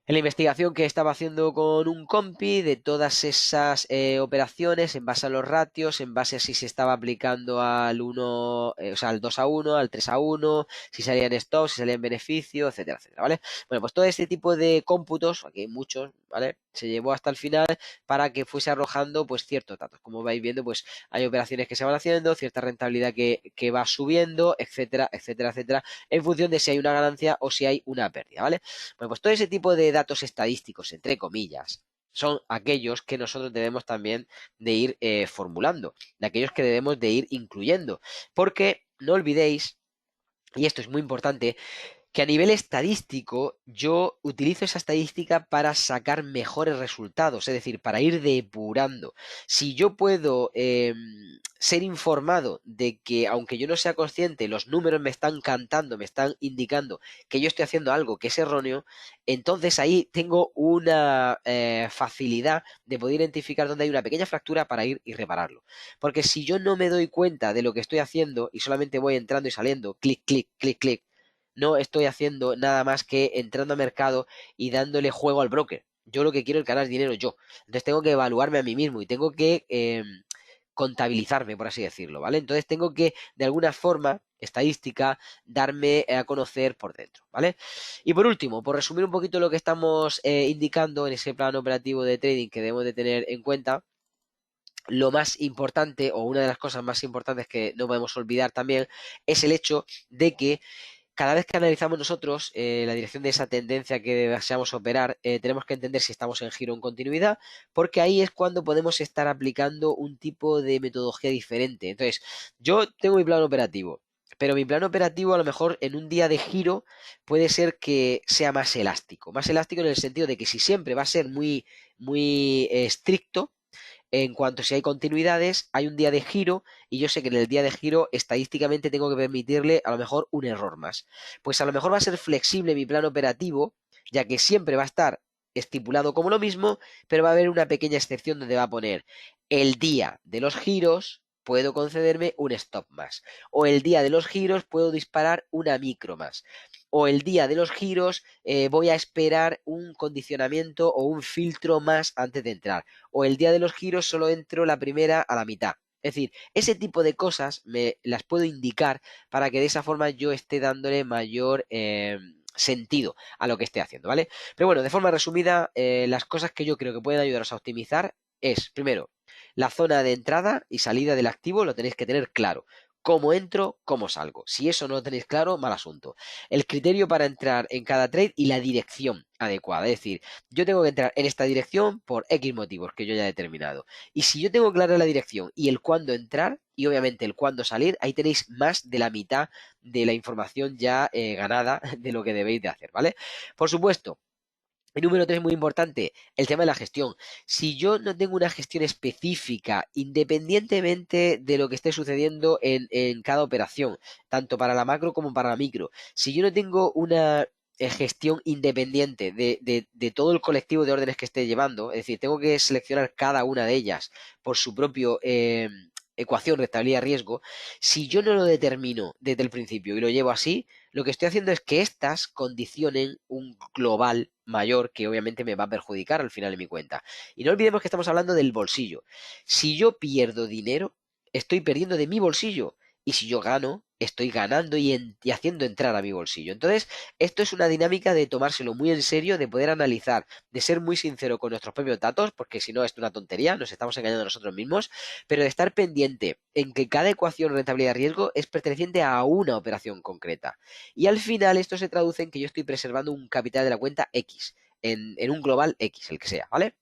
En la investigación que estaba haciendo con un compi de todas esas operaciones en base a los ratios, en base a si se estaba aplicando al 1, o sea, al 2-1, al 3-1, si salía en stop, si salía en beneficio, etcétera, etcétera, ¿vale? Bueno, pues todo este tipo de cómputos, aquí hay muchos, ¿vale? Se llevó hasta el final para que fuese arrojando pues ciertos datos. Como vais viendo, pues hay operaciones que se van haciendo, cierta rentabilidad que va subiendo, etcétera, etcétera, etcétera, en función de si hay una ganancia o si hay una pérdida, ¿vale? Bueno, pues todo ese tipo de datos estadísticos, entre comillas, son aquellos que nosotros debemos también de ir formulando, de aquellos que debemos de ir incluyendo. Porque no olvidéis, y esto es muy importante, que a nivel estadístico yo utilizo esa estadística para sacar mejores resultados, es decir, para ir depurando. Si yo puedo ser informado de que, aunque yo no sea consciente, los números me están cantando, me están indicando que yo estoy haciendo algo que es erróneo, entonces ahí tengo una facilidad de poder identificar dónde hay una pequeña fractura para ir y repararlo. Porque si yo no me doy cuenta de lo que estoy haciendo y solamente voy entrando y saliendo, clic, clic, clic, clic, no estoy haciendo nada más que entrando a mercado y dándole juego al broker. Yo lo que quiero es ganar dinero yo. Entonces tengo que evaluarme a mí mismo y tengo que contabilizarme, por así decirlo, ¿vale? Entonces tengo que, de alguna forma estadística, darme a conocer por dentro, ¿vale? Y por último, por resumir un poquito lo que estamos indicando en ese plano operativo de trading que debemos de tener en cuenta, lo más importante o una de las cosas más importantes que no podemos olvidar también es el hecho de que cada vez que analizamos nosotros la dirección de esa tendencia que deseamos operar, tenemos que entender si estamos en giro o en continuidad, porque ahí es cuando podemos estar aplicando un tipo de metodología diferente. Entonces, yo tengo mi plan operativo, pero mi plan operativo a lo mejor en un día de giro puede ser que sea más elástico en el sentido de que si siempre va a ser muy, muy estricto, en cuanto si hay continuidades, hay un día de giro y yo sé que en el día de giro estadísticamente tengo que permitirle a lo mejor un error más. Pues a lo mejor va a ser flexible mi plan operativo, ya que siempre va a estar estipulado como lo mismo, pero va a haber una pequeña excepción donde va a poner el día de los giros. Puedo concederme un stop más. O el día de los giros puedo disparar una micro más. O el día de los giros voy a esperar un condicionamiento o un filtro más antes de entrar. O el día de los giros solo entro la primera a la mitad. Es decir, ese tipo de cosas me las puedo indicar para que de esa forma yo esté dándole mayor sentido a lo que esté haciendo, ¿vale? Pero bueno, de forma resumida, las cosas que yo creo que pueden ayudaros a optimizar es, primero, la zona de entrada y salida del activo lo tenéis que tener claro. Cómo entro, cómo salgo. Si eso no lo tenéis claro, mal asunto. El criterio para entrar en cada trade y la dirección adecuada. Es decir, yo tengo que entrar en esta dirección por X motivos que yo ya he determinado. Y si yo tengo clara la dirección y el cuándo entrar y obviamente el cuándo salir, ahí tenéis más de la mitad de la información ya ganada de lo que debéis de hacer, ¿vale? Por supuesto. El número 3 muy importante, el tema de la gestión. Si yo no tengo una gestión específica, independientemente de lo que esté sucediendo en cada operación, tanto para la macro como para la micro, si yo no tengo una gestión independiente de todo el colectivo de órdenes que esté llevando, es decir, tengo que seleccionar cada una de ellas por su propio ecuación rentabilidad-riesgo, si yo no lo determino desde el principio y lo llevo así, lo que estoy haciendo es que estas condicionen un global mayor que obviamente me va a perjudicar al final de mi cuenta. Y no olvidemos que estamos hablando del bolsillo. Si yo pierdo dinero, estoy perdiendo de mi bolsillo. Y si yo gano, estoy ganando y haciendo entrar a mi bolsillo. Entonces, esto es una dinámica de tomárselo muy en serio, de poder analizar, de ser muy sincero con nuestros propios datos, porque si no es una tontería, nos estamos engañando a nosotros mismos, pero de estar pendiente en que cada ecuación rentabilidad-riesgo es perteneciente a una operación concreta. Y al final esto se traduce en que yo estoy preservando un capital de la cuenta X, en un global X, el que sea, ¿vale?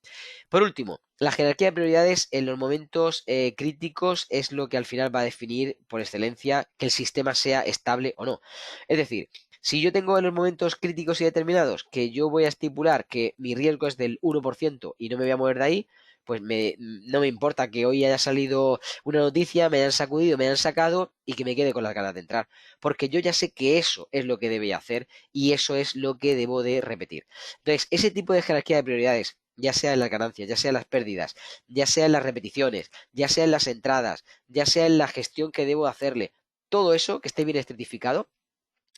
Por último, la jerarquía de prioridades en los momentos críticos es lo que al final va a definir por excelencia que el sistema sea estable o no. Es decir, si yo tengo en los momentos críticos y determinados que yo voy a estipular que mi riesgo es del 1% y no me voy a mover de ahí, pues no me importa que hoy haya salido una noticia, me hayan sacudido, me hayan sacado y que me quede con las ganas de entrar. Porque yo ya sé que eso es lo que debe hacer y eso es lo que debo de repetir. Entonces, ese tipo de jerarquía de prioridades, ya sea en las ganancias, ya sea en las pérdidas, ya sea en las repeticiones, ya sea en las entradas, ya sea en la gestión que debo hacerle, todo eso que esté bien estratificado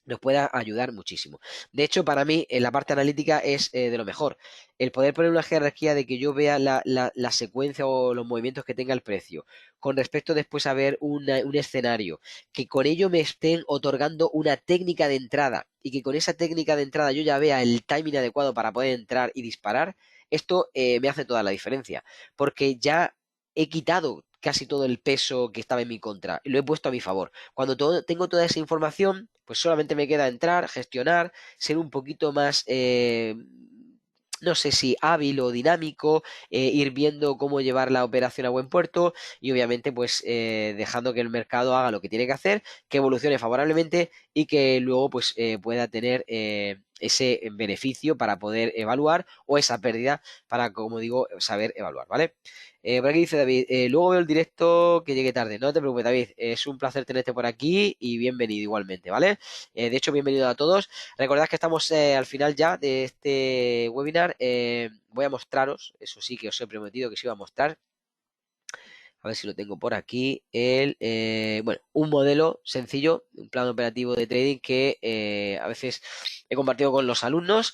nos pueda ayudar muchísimo. De hecho, para mí, en la parte analítica es de lo mejor. El poder poner una jerarquía de que yo vea la secuencia o los movimientos que tenga el precio, con respecto después a ver un escenario, que con ello me estén otorgando una técnica de entrada y que con esa técnica de entrada yo ya vea el timing adecuado para poder entrar y disparar, esto me hace toda la diferencia, porque ya he quitado casi todo el peso que estaba en mi contra y lo he puesto a mi favor. Cuando tengo toda esa información, pues solamente me queda entrar, gestionar, ser un poquito más, no sé si hábil o dinámico, ir viendo cómo llevar la operación a buen puerto y obviamente pues dejando que el mercado haga lo que tiene que hacer, que evolucione favorablemente y que luego pues pueda tener ese beneficio para poder evaluar o esa pérdida para, como digo, saber evaluar, ¿vale? Por aquí dice David, luego veo el directo que llegue tarde. No te preocupes, David, es un placer tenerte por aquí y bienvenido igualmente, ¿vale? De hecho, bienvenido a todos. Recordad que estamos al final ya de este webinar. Voy a mostraros, eso sí que os he prometido que os iba a mostrar. A ver si lo tengo por aquí. Bueno, un modelo sencillo, un plan operativo de trading que a veces he compartido con los alumnos.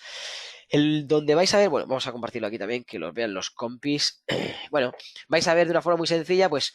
Donde vais a ver, bueno, vamos a compartirlo aquí también, que los vean los compis. Bueno, vais a ver de una forma muy sencilla, pues,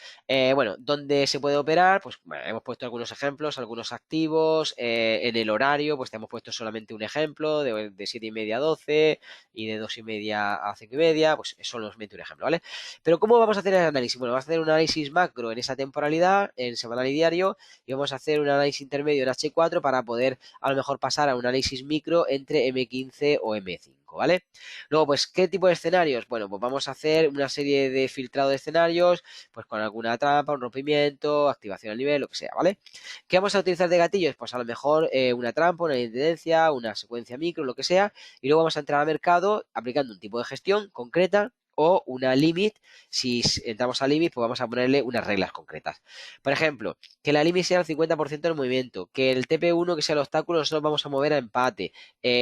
bueno, dónde se puede operar, pues, bueno, hemos puesto algunos ejemplos, algunos activos, en el horario, pues te hemos puesto solamente un ejemplo, de 7:30 a 12 y de 2:30 a 5:30, pues solo os meto un ejemplo, ¿vale? Pero ¿cómo vamos a hacer el análisis? Bueno, vamos a hacer un análisis macro en esa temporalidad, en semanal y diario, y vamos a hacer un análisis intermedio en H4 para poder a lo mejor pasar a un análisis micro entre M15 o M5, ¿vale? Luego, pues, ¿qué tipo de escenarios? Bueno, pues vamos a hacer una serie de filtrado de escenarios, pues con alguna trampa, un rompimiento, activación al nivel, lo que sea, ¿vale? ¿Qué vamos a utilizar de gatillos? Pues a lo mejor una trampa, una tendencia, una secuencia micro, lo que sea, y luego vamos a entrar al mercado aplicando un tipo de gestión concreta o una limit. Si entramos a limit, pues vamos a ponerle unas reglas concretas. Por ejemplo, que la limit sea el 50% del movimiento, que el TP1, que sea el obstáculo, nosotros vamos a mover a empate.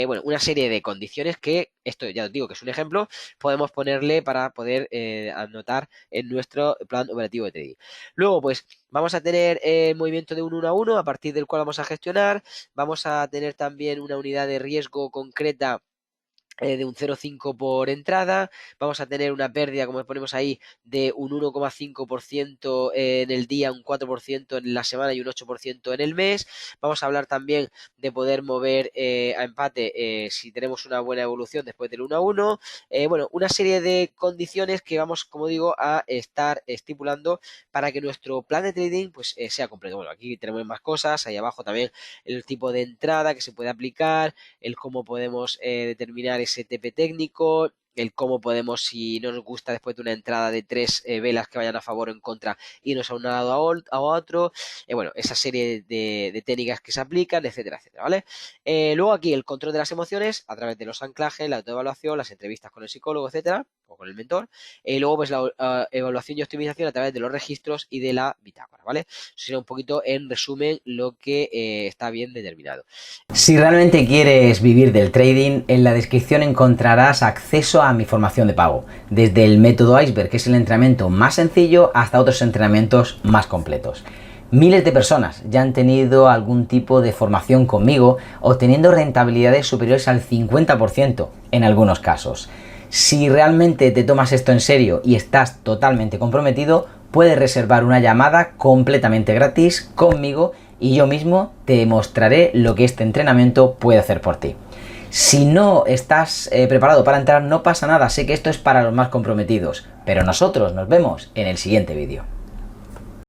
Bueno, una serie de condiciones que, esto ya os digo que es un ejemplo, podemos ponerle para poder anotar en nuestro plan operativo de trading. Luego, pues, vamos a tener el movimiento de un 1 a 1, a partir del cual vamos a gestionar. Vamos a tener también una unidad de riesgo concreta de un 0,5 por entrada, vamos a tener una pérdida, como ponemos ahí, de un 1,5% en el día, un 4% en la semana y un 8% en el mes. Vamos a hablar también de poder mover a empate si tenemos una buena evolución después del 1 a 1. Bueno, una serie de condiciones que vamos, como digo, a estar estipulando para que nuestro plan de trading pues sea completo. Bueno, aquí tenemos más cosas, ahí abajo también el tipo de entrada que se puede aplicar, el cómo podemos determinar ese TP técnico, el cómo podemos, si no nos gusta después de una entrada de 3 velas que vayan a favor o en contra, irnos a un lado a otro, bueno, esa serie de técnicas que se aplican, etcétera, etcétera, ¿vale? Luego aquí el control de las emociones a través de los anclajes, la autoevaluación, las entrevistas con el psicólogo, etcétera, o con el mentor, y luego pues la evaluación y optimización a través de los registros y de la bitácora, ¿vale? Eso sería un poquito en resumen lo que está bien determinado. Si realmente quieres vivir del trading, en la descripción encontrarás acceso a mi formación de pago, desde el método Iceberg, que es el entrenamiento más sencillo, hasta otros entrenamientos más completos. Miles de personas ya han tenido algún tipo de formación conmigo, obteniendo rentabilidades superiores al 50% en algunos casos. Si realmente te tomas esto en serio y estás totalmente comprometido, puedes reservar una llamada completamente gratis conmigo y yo mismo te mostraré lo que este entrenamiento puede hacer por ti. Si no estás preparado para entrar, no pasa nada, sé que esto es para los más comprometidos, pero nosotros nos vemos en el siguiente vídeo.